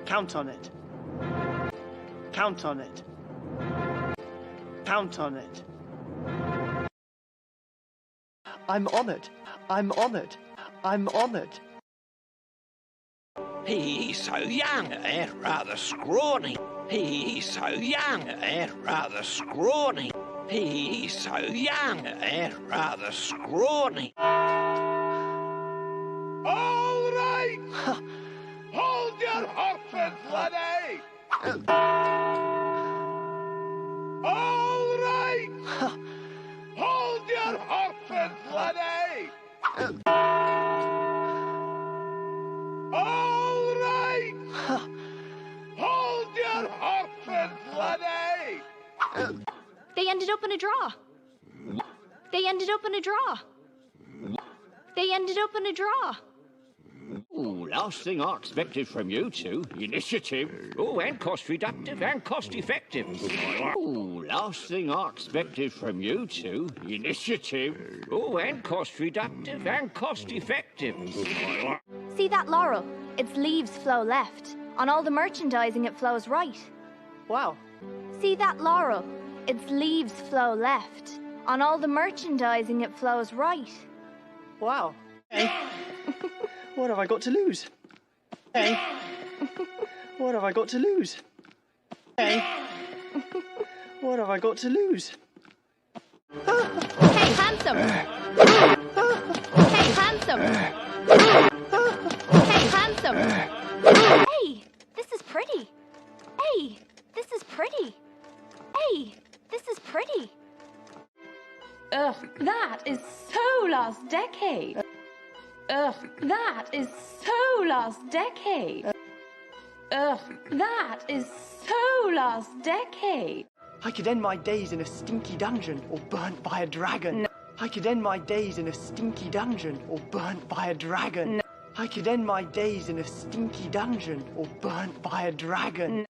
Count on it. Count on it. Count on it. I'm honoured. I'm honoured. I'm honoured. He's so young and rather scrawny. He's so young and rather scrawny. He's so young and rather scrawny. All right! Hold your horses, laddie! All right! Hold your horses, laddie! All right! Hold your horses, laddie! They ended up in a draw. They ended up in a draw. They ended up in a draw. Ooh, last thing I expected from you two, initiative. Oh, and cost reductive and cost effective. Ooh, last thing I expected from you two, initiative. Oh, and cost reductive and cost effective. See that laurel? Its leaves flow left. On all the merchandising, it flows right. Wow. See that laurel? Its leaves flow left. On all the merchandising, it flows right. Wow. Hey. What have I got to lose? Hey. What have I got to lose? Hey. What have I got to lose? Hey, handsome! Hey, handsome! Hey, handsome! Hey, this is pretty. Hey, this is pretty. Hey, this is pretty. Ugh, that is so last decade. Ugh, that is so last decade. Ugh, that is so last decade. I could end my days in a stinky dungeon or burnt by a dragon. No. I could end my days in a stinky dungeon or burnt by a dragon. No. I could end my days in a stinky dungeon or burnt by a dragon. No.